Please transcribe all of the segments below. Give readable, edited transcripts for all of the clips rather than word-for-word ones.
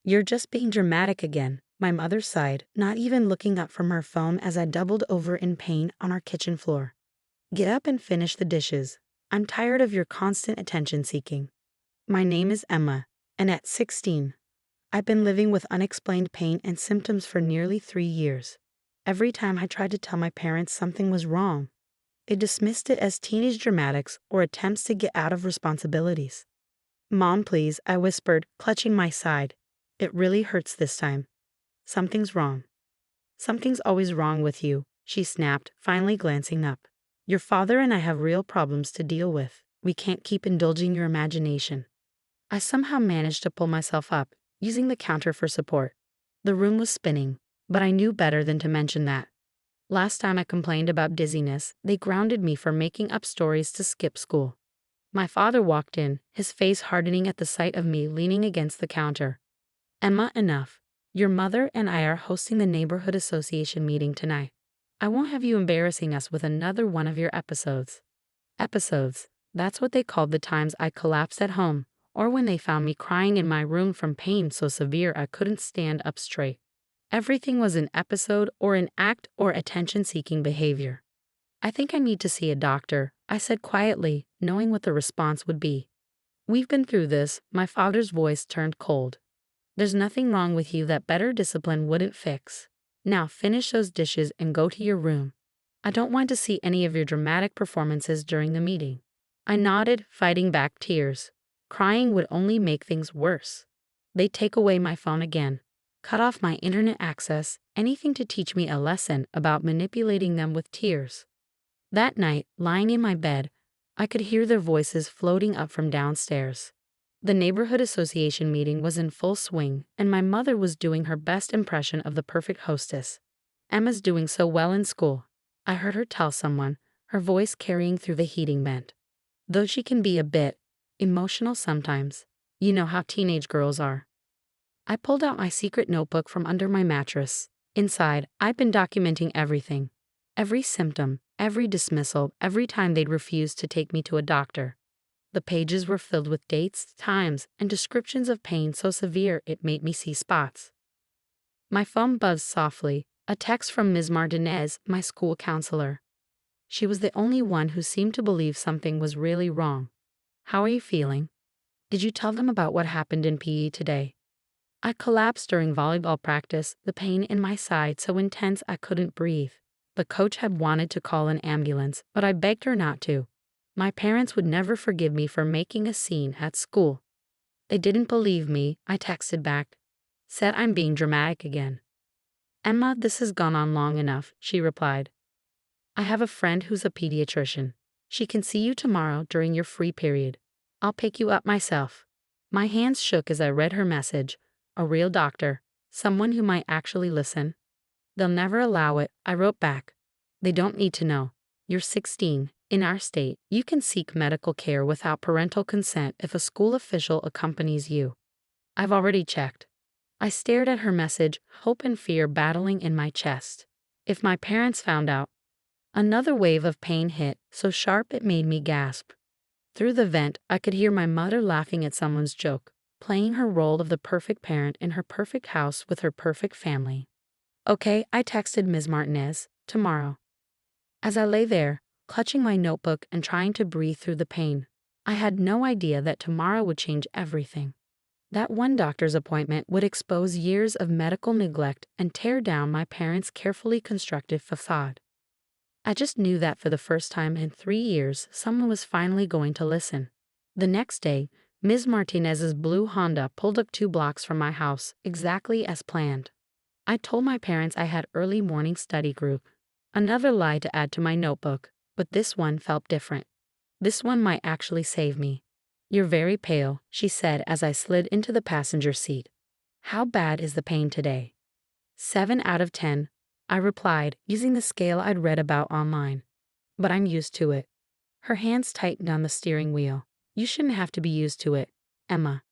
You're just being dramatic again, my mother sighed, not even looking up from her phone as I doubled over in pain on our kitchen floor. Get up and finish the dishes. I'm tired of your constant attention seeking. My name is Emma, and at 16, I've been living with unexplained pain and symptoms for nearly 3 years. Every time I tried to tell my parents something was wrong, they dismissed it as teenage dramatics or attempts to get out of responsibilities. Mom, please, I whispered, clutching my side. It really hurts this time. Something's wrong. Something's always wrong with you, she snapped, finally glancing up. Your father and I have real problems to deal with. We can't keep indulging your imagination. I somehow managed to pull myself up, using the counter for support. The room was spinning, but I knew better than to mention that. Last time I complained about dizziness, they grounded me for making up stories to skip school. My father walked in, his face hardening at the sight of me leaning against the counter. Emma, enough. Your mother and I are hosting the neighborhood association meeting tonight. I won't have you embarrassing us with another one of your episodes. Episodes, that's what they called the times I collapsed at home, or when they found me crying in my room from pain so severe I couldn't stand up straight. Everything was an episode or an act or attention-seeking behavior. I think I need to see a doctor, I said quietly, knowing what the response would be. We've been through this, my father's voice turned cold. There's nothing wrong with you that better discipline wouldn't fix. Now finish those dishes and go to your room. I don't want to see any of your dramatic performances during the meeting. I nodded, fighting back tears. Crying would only make things worse. They'd take away my phone again, cut off my internet access, anything to teach me a lesson about manipulating them with tears. That night, lying in my bed, I could hear their voices floating up from downstairs. The neighborhood association meeting was in full swing, and my mother was doing her best impression of the perfect hostess. Emma's doing so well in school, I heard her tell someone, her voice carrying through the heating vent. Though she can be a bit emotional sometimes, you know how teenage girls are. I pulled out my secret notebook from under my mattress. Inside, I'd been documenting everything. Every symptom, every dismissal, every time they'd refused to take me to a doctor. The pages were filled with dates, times, and descriptions of pain so severe it made me see spots. My phone buzzed softly, a text from Ms. Martinez, my school counselor. She was the only one who seemed to believe something was really wrong. How are you feeling? Did you tell them about what happened in PE today? I collapsed during volleyball practice, the pain in my side so intense I couldn't breathe. The coach had wanted to call an ambulance, but I begged her not to. My parents would never forgive me for making a scene at school. They didn't believe me, I texted back. Said I'm being dramatic again. Emma, this has gone on long enough, she replied. I have a friend who's a pediatrician. She can see you tomorrow during your free period. I'll pick you up myself. My hands shook as I read her message. A real doctor, someone who might actually listen. They'll never allow it, I wrote back. They don't need to know. You're 16. In our state, you can seek medical care without parental consent if a school official accompanies you. I've already checked. I stared at her message, hope and fear battling in my chest. If my parents found out. Another wave of pain hit, so sharp it made me gasp. Through the vent, I could hear my mother laughing at someone's joke, playing her role of the perfect parent in her perfect house with her perfect family. Okay, I texted Ms. Martinez, tomorrow. As I lay there, clutching my notebook and trying to breathe through the pain, I had no idea that tomorrow would change everything. That one doctor's appointment would expose years of medical neglect and tear down my parents' carefully constructed facade. I just knew that for the first time in 3 years, someone was finally going to listen. The next day, Ms. Martinez's blue Honda pulled up 2 blocks from my house, exactly as planned. I told my parents I had early morning study group. Another lie to add to my notebook, but this one felt different. This one might actually save me. You're very pale, she said as I slid into the passenger seat. How bad is the pain today? 7 out of 10, I replied, using the scale I'd read about online. But I'm used to it. Her hands tightened on the steering wheel. You shouldn't have to be used to it, Emma.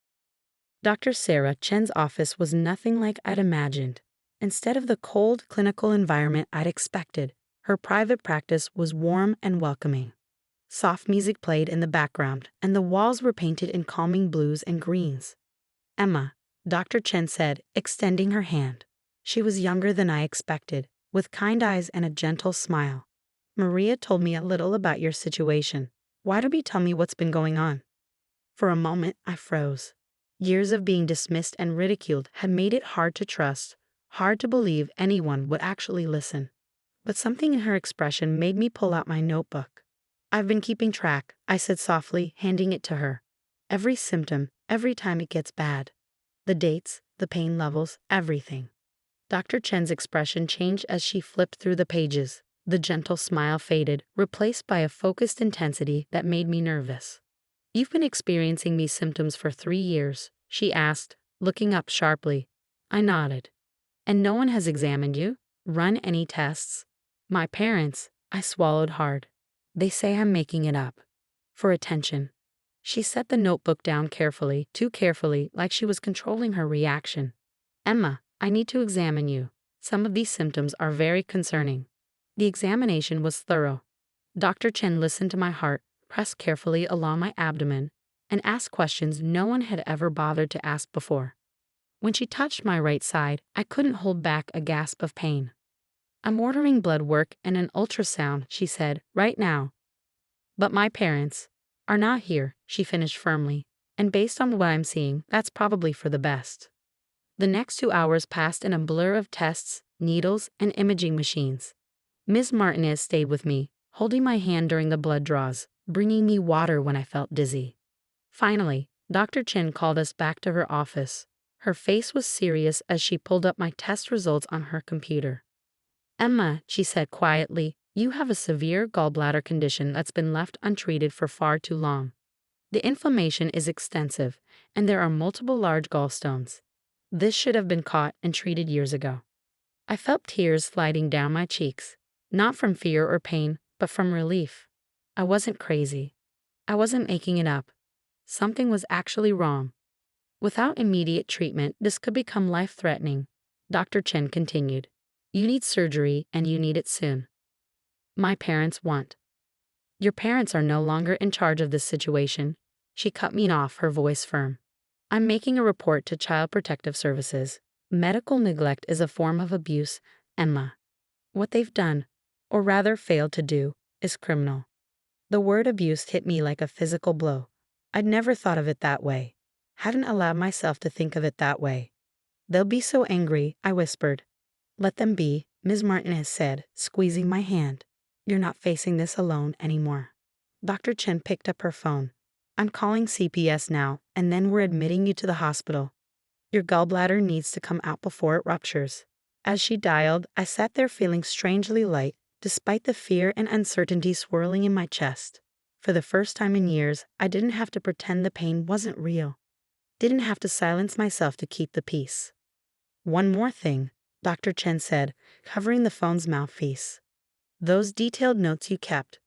Dr. Sarah Chen's office was nothing like I'd imagined. Instead of the cold, clinical environment I'd expected, her private practice was warm and welcoming. Soft music played in the background, and the walls were painted in calming blues and greens. Emma, Dr. Chen said, extending her hand. She was younger than I expected, with kind eyes and a gentle smile. Maria told me a little about your situation. Why don't you tell me what's been going on? For a moment, I froze. Years of being dismissed and ridiculed had made it hard to trust, hard to believe anyone would actually listen. But something in her expression made me pull out my notebook. I've been keeping track, I said softly, handing it to her. Every symptom, every time it gets bad. The dates, the pain levels, everything. Dr. Chen's expression changed as she flipped through the pages. The gentle smile faded, replaced by a focused intensity that made me nervous. You've been experiencing these symptoms for 3 years, she asked, looking up sharply. I nodded. And no one has examined you? Run any tests? My parents, I swallowed hard. They say I'm making it up. For attention. She set the notebook down carefully, too carefully, like she was controlling her reaction. Emma, I need to examine you. Some of these symptoms are very concerning. The examination was thorough. Dr. Chen listened to my heart, pressed carefully along my abdomen, and asked questions no one had ever bothered to ask before. When she touched my right side, I couldn't hold back a gasp of pain. I'm ordering blood work and an ultrasound, she said, right now. But my parents are not here, she finished firmly, and based on what I'm seeing, that's probably for the best. The next 2 hours passed in a blur of tests, needles, and imaging machines. Ms. Martinez stayed with me, holding my hand during the blood draws, bringing me water when I felt dizzy. Finally, Dr. Chen called us back to her office. Her face was serious as she pulled up my test results on her computer. Emma, she said quietly, you have a severe gallbladder condition that's been left untreated for far too long. The inflammation is extensive, and there are multiple large gallstones. This should have been caught and treated years ago. I felt tears sliding down my cheeks, not from fear or pain, but from relief. I wasn't crazy. I wasn't making it up. Something was actually wrong. Without immediate treatment, this could become life-threatening, Dr. Chen continued. You need surgery, and you need it soon. My parents want. Your parents are no longer in charge of this situation. She cut me off, her voice firm. I'm making a report to Child Protective Services. Medical neglect is a form of abuse, Emma. What they've done, or rather failed to do, is criminal. The word abuse hit me like a physical blow. I'd never thought of it that way. Hadn't allowed myself to think of it that way. They'll be so angry, I whispered. Let them be, Ms. Martinez said, squeezing my hand. You're not facing this alone anymore. Dr. Chen picked up her phone. I'm calling CPS now, and then we're admitting you to the hospital. Your gallbladder needs to come out before it ruptures. As she dialed, I sat there feeling strangely light, despite the fear and uncertainty swirling in my chest. For the first time in years, I didn't have to pretend the pain wasn't real. Didn't have to silence myself to keep the peace. One more thing, Dr. Chen said, covering the phone's mouthpiece. Those detailed notes you kept,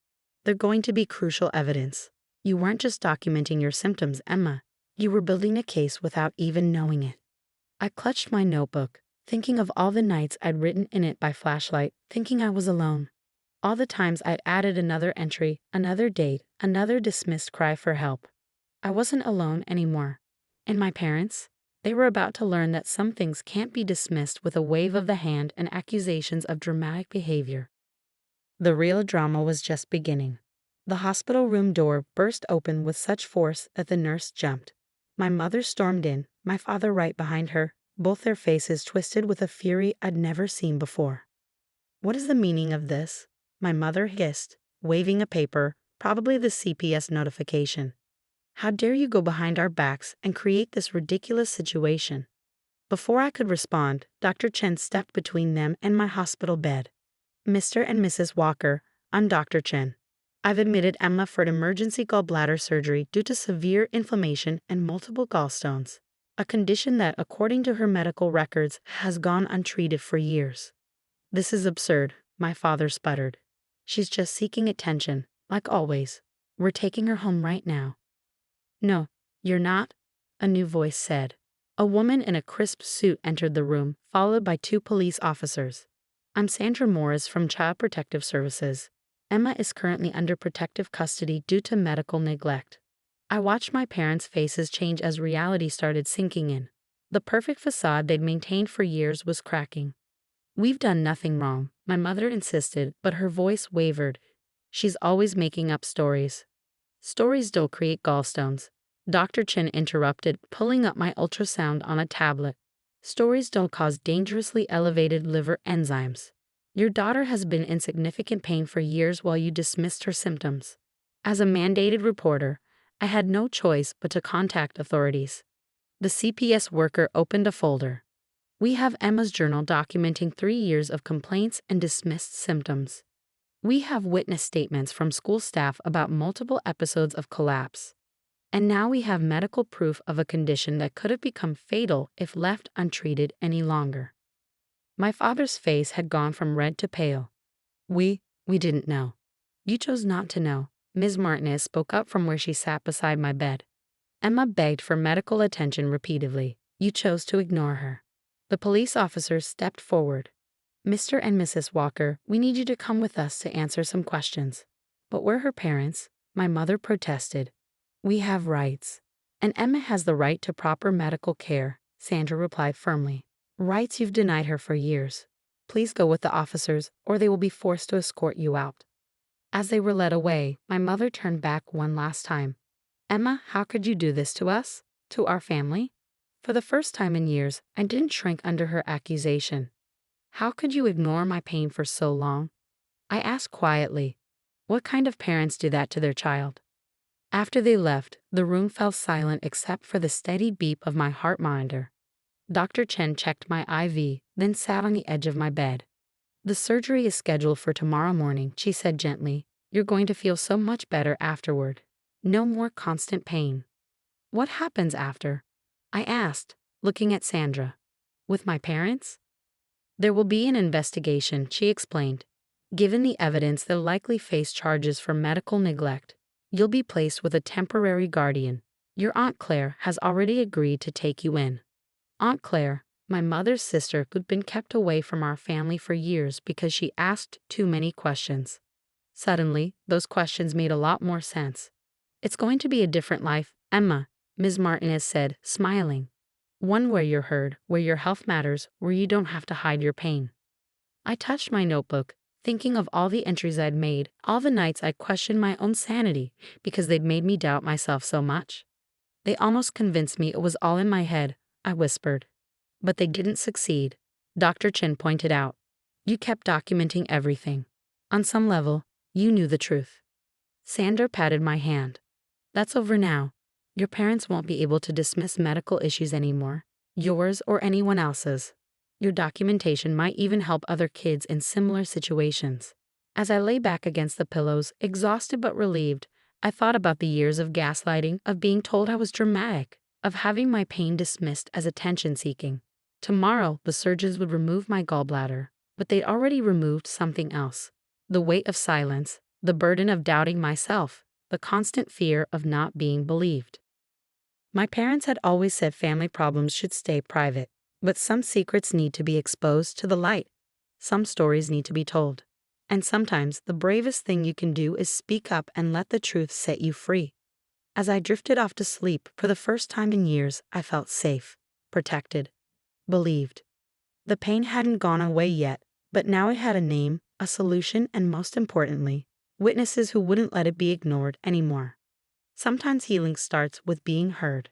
they're going to be crucial evidence. You weren't just documenting your symptoms, Emma. You were building a case without even knowing it. I clutched my notebook, thinking of all the nights I'd written in it by flashlight, thinking I was alone. All the times I'd added another entry, another date, another dismissed cry for help. I wasn't alone anymore. And my parents? They were about to learn that some things can't be dismissed with a wave of the hand and accusations of dramatic behavior. The real drama was just beginning. The hospital room door burst open with such force that the nurse jumped. My mother stormed in, my father right behind her, both their faces twisted with a fury I'd never seen before. What is the meaning of this? My mother hissed, waving a paper, probably the CPS notification. How dare you go behind our backs and create this ridiculous situation? Before I could respond, Dr. Chen stepped between them and my hospital bed. Mr. and Mrs. Walker, I'm Dr. Chen. I've admitted Emma for emergency gallbladder surgery due to severe inflammation and multiple gallstones, a condition that, according to her medical records, has gone untreated for years. This is absurd, my father sputtered. She's just seeking attention, like always. We're taking her home right now. No, you're not, a new voice said. A woman in a crisp suit entered the room, followed by 2 police officers. I'm Sandra Morris from Child Protective Services. Emma is currently under protective custody due to medical neglect. I watched my parents' faces change as reality started sinking in. The perfect facade they'd maintained for years was cracking. "We've done nothing wrong," my mother insisted, but her voice wavered. "She's always making up stories." "Stories don't create gallstones," Dr. Chin interrupted, pulling up my ultrasound on a tablet. "Stories don't cause dangerously elevated liver enzymes. Your daughter has been in significant pain for years while you dismissed her symptoms." As a mandated reporter, I had no choice but to contact authorities. The CPS worker opened a folder. "We have Emma's journal documenting 3 years of complaints and dismissed symptoms. We have witness statements from school staff about multiple episodes of collapse. And now we have medical proof of a condition that could have become fatal if left untreated any longer." My father's face had gone from red to pale. We didn't know." "You chose not to know." Ms. Martinez spoke up from where she sat beside my bed. "Emma begged for medical attention repeatedly. You chose to ignore her." The police officers stepped forward. "Mr. and Mrs. Walker, we need you to come with us to answer some questions." "But we're her parents," my mother protested. "We have rights. And Emma has the right to proper medical care," Sandra replied firmly. "Rights you've denied her for years. Please go with the officers, or they will be forced to escort you out." As they were led away, my mother turned back one last time. "Emma, how could you do this to us? To our family?" For the first time in years, I didn't shrink under her accusation. "How could you ignore my pain for so long?" I asked quietly. What kind of parents do that to their child? After they left, the room fell silent except for the steady beep of my heart monitor. Dr. Chen checked my IV, then sat on the edge of my bed. "The surgery is scheduled for tomorrow morning," she said gently. "You're going to feel so much better afterward. No more constant pain." "What happens after?" I asked, looking at Sandra. "With my parents?" "There will be an investigation," she explained. "Given the evidence, they'll likely face charges for medical neglect. You'll be placed with a temporary guardian. Your Aunt Claire has already agreed to take you in." Aunt Claire, my mother's sister who'd been kept away from our family for years because she asked too many questions. Suddenly, those questions made a lot more sense. "It's going to be a different life, Emma," Ms. Martinez said, smiling. "One where you're heard, where your health matters, where you don't have to hide your pain." I touched my notebook, thinking of all the entries I'd made, all the nights I'd questioned my own sanity because they'd made me doubt myself so much. "They almost convinced me it was all in my head," I whispered. "But they didn't succeed," Dr. Chin pointed out. "You kept documenting everything. On some level, you knew the truth." Sandra patted my hand. "That's over now. Your parents won't be able to dismiss medical issues anymore, yours or anyone else's. Your documentation might even help other kids in similar situations." As I lay back against the pillows, exhausted but relieved, I thought about the years of gaslighting, of being told I was dramatic, of having my pain dismissed as attention-seeking. Tomorrow, the surgeons would remove my gallbladder, but they'd already removed something else. The weight of silence, the burden of doubting myself, the constant fear of not being believed. My parents had always said family problems should stay private, but some secrets need to be exposed to the light. Some stories need to be told. And sometimes the bravest thing you can do is speak up and let the truth set you free. As I drifted off to sleep, for the first time in years, I felt safe, protected, believed. The pain hadn't gone away yet, but now it had a name, a solution, and most importantly, witnesses who wouldn't let it be ignored anymore. Sometimes healing starts with being heard.